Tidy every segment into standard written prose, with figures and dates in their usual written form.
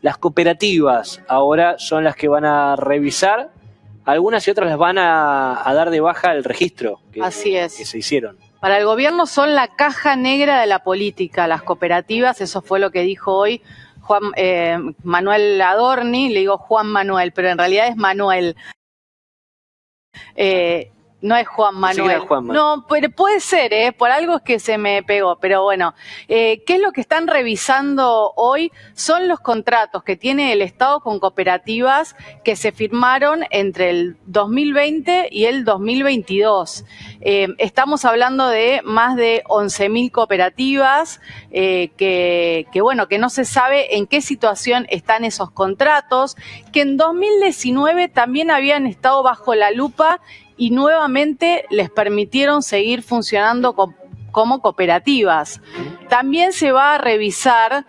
las cooperativas ahora son las que van a revisar, algunas y otras las van a dar de baja el registro Así es. que se hicieron. Para el gobierno son la caja negra de la política, las cooperativas, eso fue lo que dijo hoy Manuel Adorni, le digo Juan Manuel, pero en realidad es Manuel. No es Juan Manuel. No, pero puede ser, por algo es que se me pegó. Pero bueno, ¿qué es lo que están revisando hoy? Son los contratos que tiene el Estado con cooperativas que se firmaron entre el 2020 y el 2022. Estamos hablando de más de 11.000 cooperativas que no se sabe en qué situación están esos contratos, que en 2019 también habían estado bajo la lupa y nuevamente les permitieron seguir funcionando como cooperativas. También se va a revisar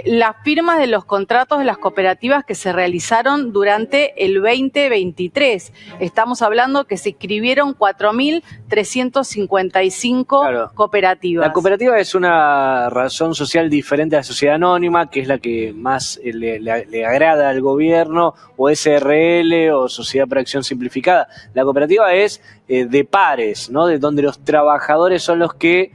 las firmas de los contratos de las cooperativas que se realizaron durante el 2023. Estamos hablando que se inscribieron 4.355 cooperativas. La cooperativa es una razón social diferente a la sociedad anónima, que es la que más le agrada al gobierno, o SRL o Sociedad por Acción Simplificada. La cooperativa es de pares, ¿no? De donde los trabajadores son los que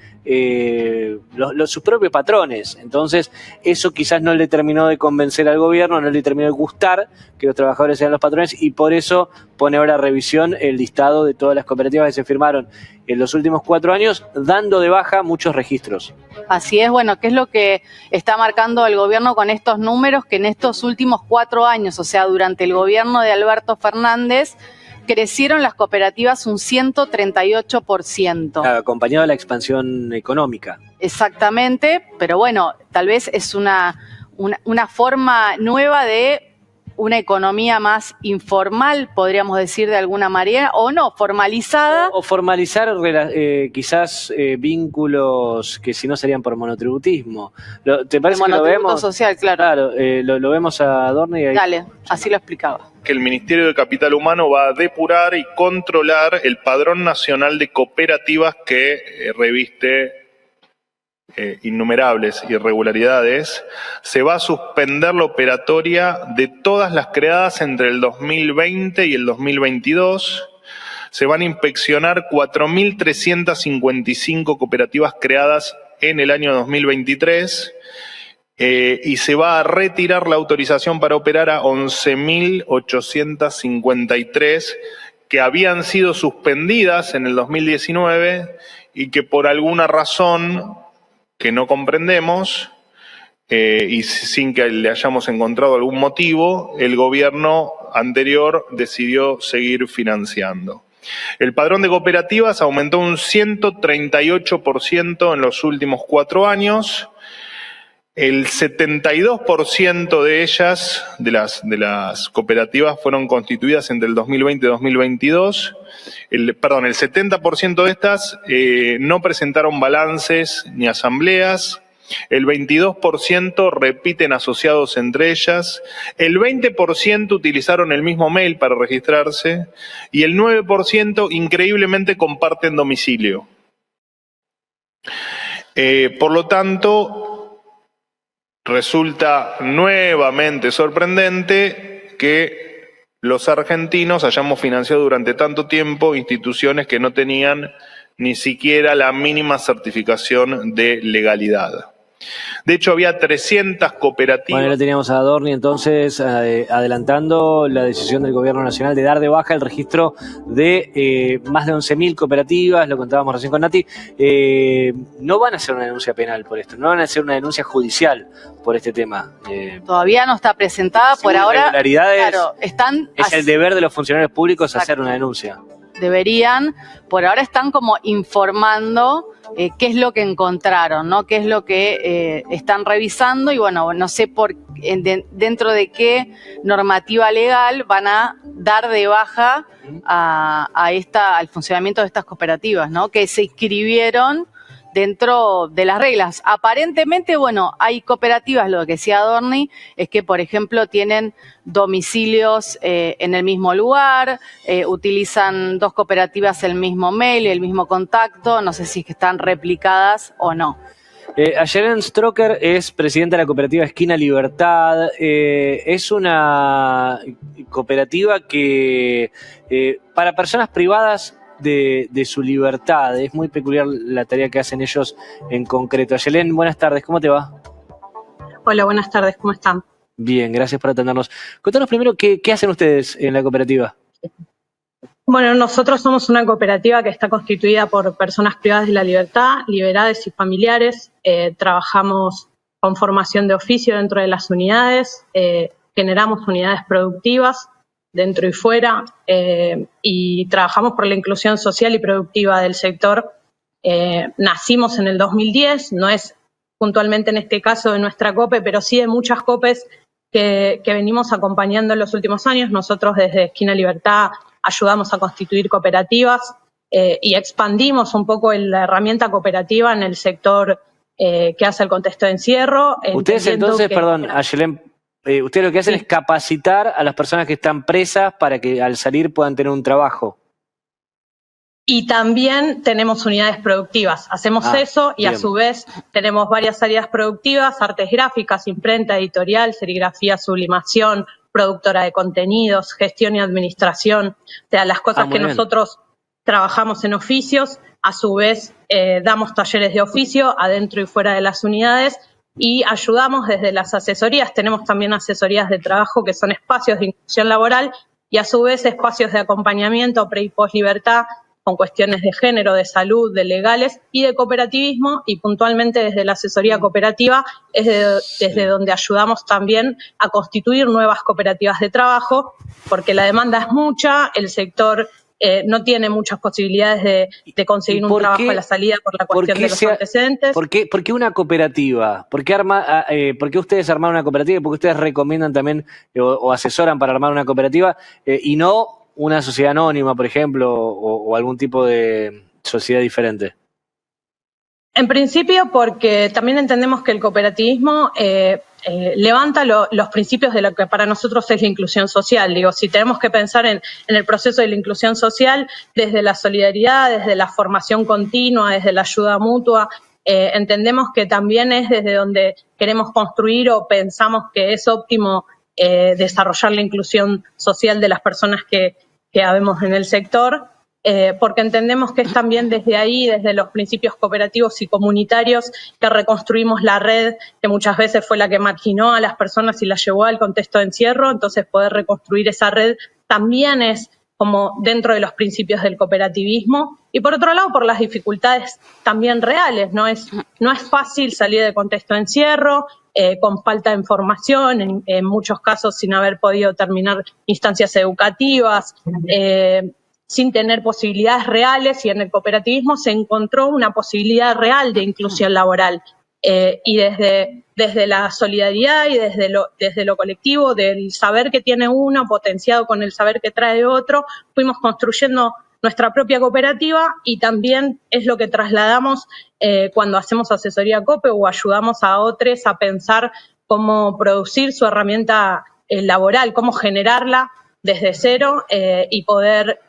sus propios patrones. Entonces eso quizás no le terminó de convencer al gobierno, no le terminó de gustar que los trabajadores sean los patrones, y por eso pone ahora a revisión el listado de todas las cooperativas que se firmaron en los últimos 4 años, dando de baja muchos registros. Así es, bueno, ¿qué es lo que está marcando el gobierno con estos números? Que en estos últimos 4 años, o sea, durante el gobierno de Alberto Fernández, crecieron las cooperativas un 138%. Acompañado de la expansión económica. Exactamente, pero bueno, tal vez es una forma nueva de una economía más informal, podríamos decir de alguna manera, o no, formalizada. O formalizar quizás vínculos que si no serían por monotributismo. ¿Te parece que lo vemos? Social, claro. Lo vemos a Adorni. Dale, así lo explicaba. Que el Ministerio de Capital Humano va a depurar y controlar el Padrón Nacional de Cooperativas que reviste innumerables irregularidades. Se va a suspender la operatoria de todas las creadas entre el 2020 y el 2022. Se van a inspeccionar 4.355 cooperativas creadas en el año 2023. Y se va a retirar la autorización para operar a 11.853 que habían sido suspendidas en el 2019 y que por alguna razón que no comprendemos y sin que le hayamos encontrado algún motivo, el gobierno anterior decidió seguir financiando. El padrón de cooperativas aumentó un 138% en los últimos 4 años. El 72% de ellas, de las cooperativas, fueron constituidas entre el 2020 y 2022. El 70% de estas no presentaron balances ni asambleas. El 22% repiten asociados entre ellas. El 20% utilizaron el mismo mail para registrarse. Y el 9% increíblemente comparten domicilio. Por lo tanto, resulta nuevamente sorprendente que los argentinos hayamos financiado durante tanto tiempo instituciones que no tenían ni siquiera la mínima certificación de legalidad. De hecho, había 300 cooperativas. Bueno, ya teníamos a Adorni entonces adelantando la decisión del gobierno nacional de dar de baja el registro de más de 11.000 cooperativas, lo contábamos recién con Nati. No van a hacer una denuncia penal por esto, no van a hacer una denuncia judicial por este tema. Todavía no está presentada por ahora. Claro, es el deber de los funcionarios públicos hacer una denuncia. Deberían, por ahora están como informando qué es lo que encontraron, ¿no? Qué es lo que están revisando y bueno, no sé dentro de qué normativa legal van a dar de baja al funcionamiento de estas cooperativas, ¿no? Que se inscribieron dentro de las reglas. Aparentemente, bueno, hay cooperativas, lo que decía Adorni, es que, por ejemplo, tienen domicilios en el mismo lugar, utilizan 2 cooperativas el mismo mail, el mismo contacto, no sé si es que están replicadas o no. Ayelen Stroker es presidenta de la cooperativa Esquina Libertad. Es una cooperativa que para personas privadas de su libertad. Es muy peculiar la tarea que hacen ellos en concreto. Ayelen, buenas tardes, ¿cómo te va? Hola, buenas tardes, ¿cómo están? Bien, gracias por atendernos. Contanos primero qué hacen ustedes en la cooperativa. Bueno, nosotros somos una cooperativa que está constituida por personas privadas de la libertad, liberades y familiares. Trabajamos con formación de oficio dentro de las unidades, generamos unidades productivas dentro y fuera y trabajamos por la inclusión social y productiva del sector. Nacimos en el 2010, no es puntualmente en este caso de nuestra COPE, pero sí de muchas COPEs que venimos acompañando en los últimos años. Nosotros desde Esquina Libertad ayudamos a constituir cooperativas y expandimos un poco la herramienta cooperativa en el sector que hace el contexto de encierro. Ustedes entonces, perdón, Ayelen, ustedes lo que hacen es capacitar a las personas que están presas para que al salir puedan tener un trabajo. Y también tenemos unidades productivas. Hacemos eso y bien. A su vez tenemos varias áreas productivas, artes gráficas, imprenta, editorial, serigrafía, sublimación, productora de contenidos, gestión y administración. O sea, las cosas que nosotros trabajamos en oficios, a su vez damos talleres de oficio adentro y fuera de las unidades y ayudamos desde las asesorías. Tenemos también asesorías de trabajo que son espacios de inclusión laboral y a su vez espacios de acompañamiento pre y post libertad con cuestiones de género, de salud, de legales y de cooperativismo, y puntualmente desde la asesoría cooperativa es desde donde ayudamos también a constituir nuevas cooperativas de trabajo, porque la demanda es mucha, el sector no tiene muchas posibilidades de conseguir un trabajo a la salida por la cuestión de los antecedentes. ¿Por qué una cooperativa? ¿Por qué ustedes armaron una cooperativa? ¿Por qué ustedes recomiendan también o asesoran para armar una cooperativa y no una sociedad anónima, por ejemplo, o algún tipo de sociedad diferente? En principio porque también entendemos que el cooperativismo levanta los principios de lo que para nosotros es la inclusión social. Digo, si tenemos que pensar en el proceso de la inclusión social desde la solidaridad, desde la formación continua, desde la ayuda mutua, entendemos que también es desde donde queremos construir o pensamos que es óptimo desarrollar la inclusión social de las personas que habemos en el sector, porque entendemos que es también desde ahí, desde los principios cooperativos y comunitarios, que reconstruimos la red, que muchas veces fue la que marginó a las personas y las llevó al contexto de encierro. Entonces poder reconstruir esa red también es como dentro de los principios del cooperativismo. Y por otro lado, por las dificultades también reales, no es fácil salir del contexto de encierro, con falta de información, en muchos casos sin haber podido terminar instancias educativas, sin tener posibilidades reales, y en el cooperativismo se encontró una posibilidad real de inclusión laboral. Y desde la solidaridad y desde lo colectivo, del saber que tiene uno potenciado con el saber que trae otro, fuimos construyendo nuestra propia cooperativa, y también es lo que trasladamos cuando hacemos asesoría COPE o ayudamos a otros a pensar cómo producir su herramienta laboral, cómo generarla desde cero y poder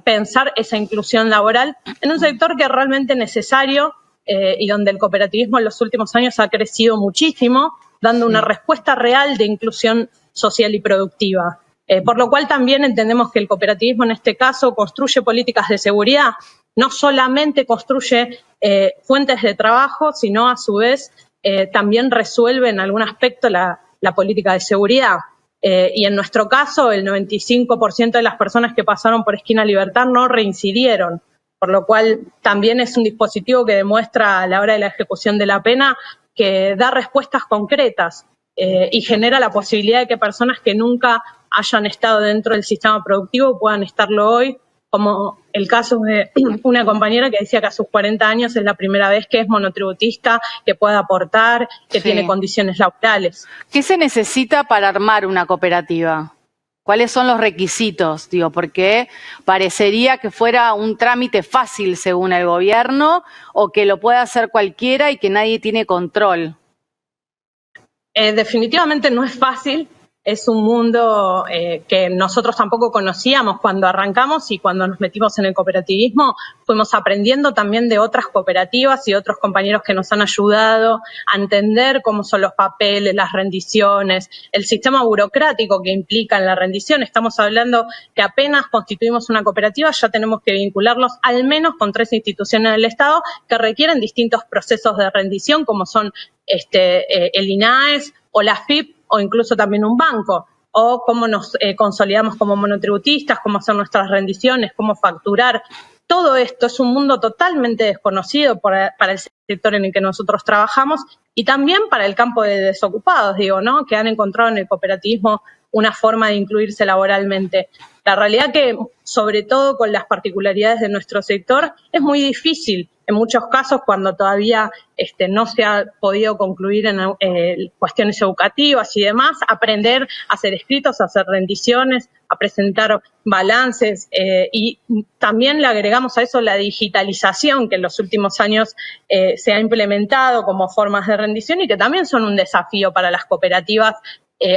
pensar esa inclusión laboral en un sector que es realmente necesario y donde el cooperativismo en los últimos años ha crecido muchísimo, dando una respuesta real de inclusión social y productiva. Por lo cual también entendemos que el cooperativismo en este caso construye políticas de seguridad, no solamente construye fuentes de trabajo, sino a su vez también resuelve en algún aspecto la política de seguridad. Y en nuestro caso, el 95% de las personas que pasaron por Esquina Libertad no reincidieron, por lo cual también es un dispositivo que demuestra a la hora de la ejecución de la pena que da respuestas concretas y genera la posibilidad de que personas que nunca hayan estado dentro del sistema productivo puedan estarlo hoy, como el caso de una compañera que decía que a sus 40 años es la primera vez que es monotributista, que puede aportar, que tiene condiciones laborales. ¿Qué se necesita para armar una cooperativa? ¿Cuáles son los requisitos? Digo, porque parecería que fuera un trámite fácil según el gobierno, o que lo puede hacer cualquiera y que nadie tiene control. Definitivamente no es fácil. es un mundo que nosotros tampoco conocíamos cuando arrancamos, y cuando nos metimos en el cooperativismo fuimos aprendiendo también de otras cooperativas y otros compañeros que nos han ayudado a entender cómo son los papeles, las rendiciones, el sistema burocrático que implica en la rendición. Estamos hablando que apenas constituimos una cooperativa ya tenemos que vincularlos al menos con 3 instituciones del Estado que requieren distintos procesos de rendición, como son el INAES o la AFIP, o incluso también un banco, o cómo nos consolidamos como monotributistas, cómo hacer nuestras rendiciones, cómo facturar. Todo esto es un mundo totalmente desconocido para el sector en el que nosotros trabajamos, y también para el campo de desocupados, ¿no? Que han encontrado en el cooperativismo una forma de incluirse laboralmente. La realidad que, sobre todo con las particularidades de nuestro sector, es muy difícil en muchos casos, cuando todavía no se ha podido concluir en cuestiones educativas y demás, aprender a hacer escritos, a hacer rendiciones, a presentar balances, y también le agregamos a eso la digitalización que en los últimos años se ha implementado como formas de rendición y que también son un desafío para las cooperativas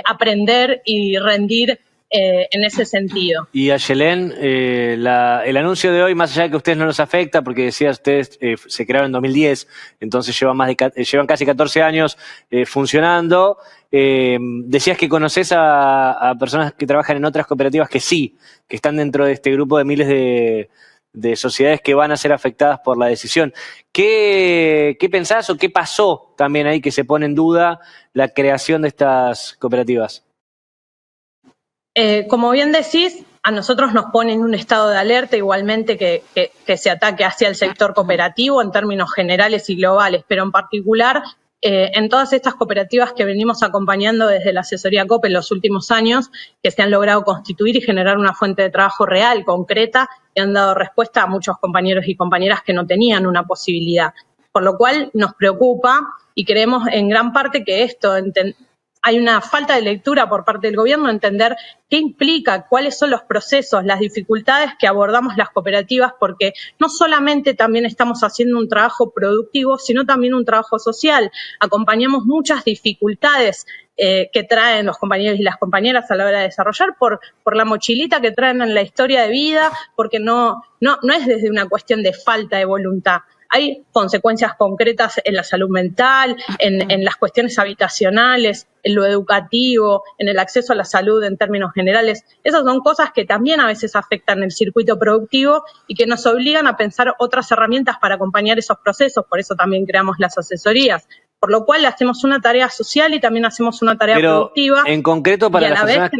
aprender y rendir en ese sentido. Y Ayelén, el anuncio de hoy, más allá de que a ustedes no los afecta, porque decía ustedes se crearon en 2010, entonces llevan casi 14 años funcionando. Decías que conoces a personas que trabajan en otras cooperativas que sí, que están dentro de este grupo de miles de sociedades que van a ser afectadas por la decisión. ¿Qué pensás o qué pasó también ahí que se pone en duda la creación de estas cooperativas? Como bien decís, a nosotros nos pone en un estado de alerta igualmente que se ataque hacia el sector cooperativo en términos generales y globales, pero en particular en todas estas cooperativas que venimos acompañando desde la asesoría COPE en los últimos años, que se han logrado constituir y generar una fuente de trabajo real, concreta, y han dado respuesta a muchos compañeros y compañeras que no tenían una posibilidad. Por lo cual nos preocupa y creemos en gran parte que esto hay una falta de lectura por parte del gobierno, entender qué implica, cuáles son los procesos, las dificultades que abordamos las cooperativas, porque no solamente también estamos haciendo un trabajo productivo, sino también un trabajo social. Acompañamos muchas dificultades que traen los compañeros y las compañeras a la hora de desarrollar por la mochilita que traen en la historia de vida, porque no es desde una cuestión de falta de voluntad. Hay consecuencias concretas en la salud mental, en las cuestiones habitacionales, en lo educativo, en el acceso a la salud en términos generales. Esas son cosas que también a veces afectan el circuito productivo y que nos obligan a pensar otras herramientas para acompañar esos procesos. Por eso también creamos las asesorías. Por lo cual hacemos una tarea social y también hacemos una tarea productiva. En concreto, para las personas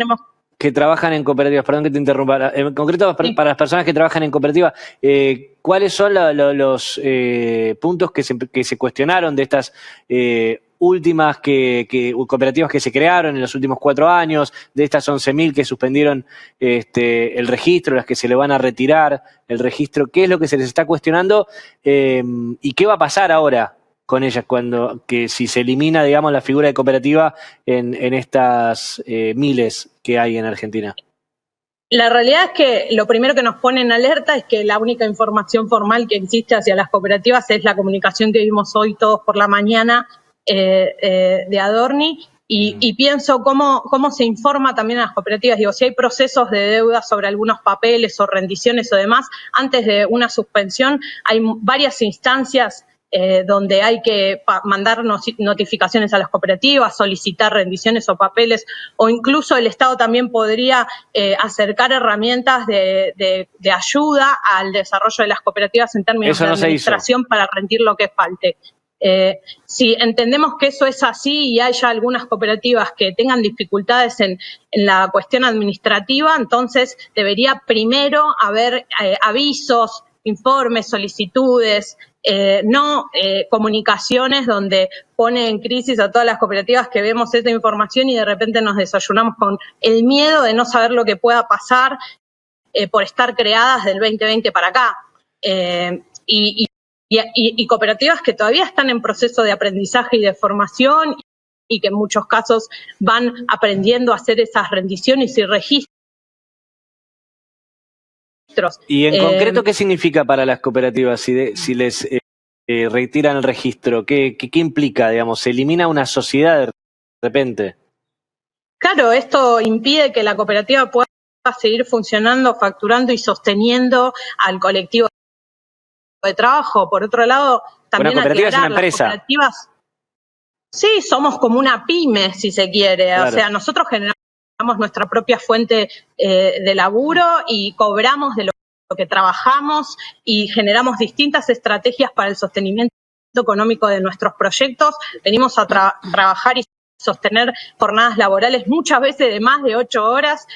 que trabajan en cooperativas, perdón que te interrumpa, en concreto para las personas que trabajan en cooperativas, ¿cuáles son los puntos que se cuestionaron de estas últimas cooperativas que se crearon en los últimos 4 años, de estas 11.000 que suspendieron el registro, las que se le van a retirar el registro? ¿Qué es lo que se les está cuestionando y qué va a pasar ahora con ellas que si se elimina, digamos, la figura de cooperativa en estas miles que hay en Argentina? La realidad es que lo primero que nos pone en alerta es que la única información formal que existe hacia las cooperativas es la comunicación que vimos hoy todos por la mañana de Adorni, y pienso cómo se informa también a las cooperativas. Digo, si hay procesos de deuda sobre algunos papeles o rendiciones o demás, antes de una suspensión hay varias instancias donde hay que mandar notificaciones a las cooperativas, solicitar rendiciones o papeles, o incluso el Estado también podría acercar herramientas de ayuda al desarrollo de las cooperativas en términos de administración para rendir lo que falte. Si entendemos que eso es así y haya algunas cooperativas que tengan dificultades en la cuestión administrativa, entonces debería primero haber avisos, informes, solicitudes, no comunicaciones donde pone en crisis a todas las cooperativas que vemos esta información y de repente nos desayunamos con el miedo de no saber lo que pueda pasar por estar creadas del 2020 para acá. Y cooperativas que todavía están en proceso de aprendizaje y de formación y que en muchos casos van aprendiendo a hacer esas rendiciones y registros. Y en concreto, ¿qué significa para las cooperativas si les retiran el registro? ¿Qué implica, digamos? ¿Se elimina una sociedad de repente? Claro, esto impide que la cooperativa pueda seguir funcionando, facturando y sosteniendo al colectivo de trabajo. Por otro lado, también una cooperativa aclarar, es una empresa. las cooperativas, sí, somos como una pyme, si se quiere. Claro. O sea, nosotros generamos nuestra propia fuente de laburo y cobramos de lo que trabajamos y generamos distintas estrategias para el sostenimiento económico de nuestros proyectos. Venimos a trabajar y sostener jornadas laborales muchas veces de más de 8 horas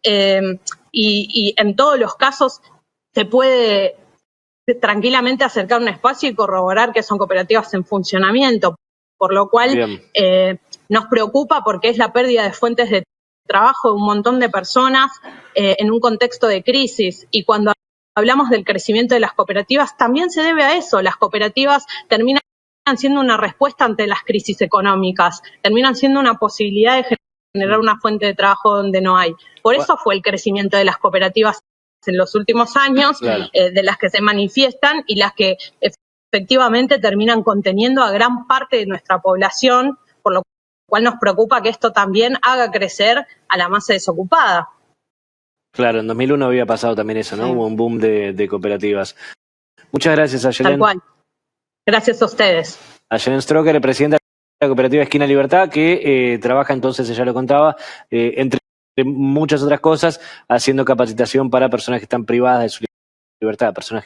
y en todos los casos se puede tranquilamente acercar un espacio y corroborar que son cooperativas en funcionamiento, por lo cual nos preocupa porque es la pérdida de fuentes de trabajo de un montón de personas en un contexto de crisis. Y cuando hablamos del crecimiento de las cooperativas, también se debe a eso. Las cooperativas terminan siendo una respuesta ante las crisis económicas, terminan siendo una posibilidad de generar una fuente de trabajo donde no hay. Por eso fue el crecimiento de las cooperativas en los últimos años, de las que se manifiestan y las que efectivamente terminan conteniendo a gran parte de nuestra población, por lo cual nos preocupa que esto también haga crecer a la masa desocupada. Claro, en 2001 había pasado también eso, ¿no? Hubo un boom de cooperativas. Muchas gracias, Ayelen. Tal cual. Gracias a ustedes. Ayelen Stroker, presidenta de la cooperativa Esquina Libertad, que trabaja entonces, ella lo contaba, entre muchas otras cosas, haciendo capacitación para personas que están privadas de su libertad, personas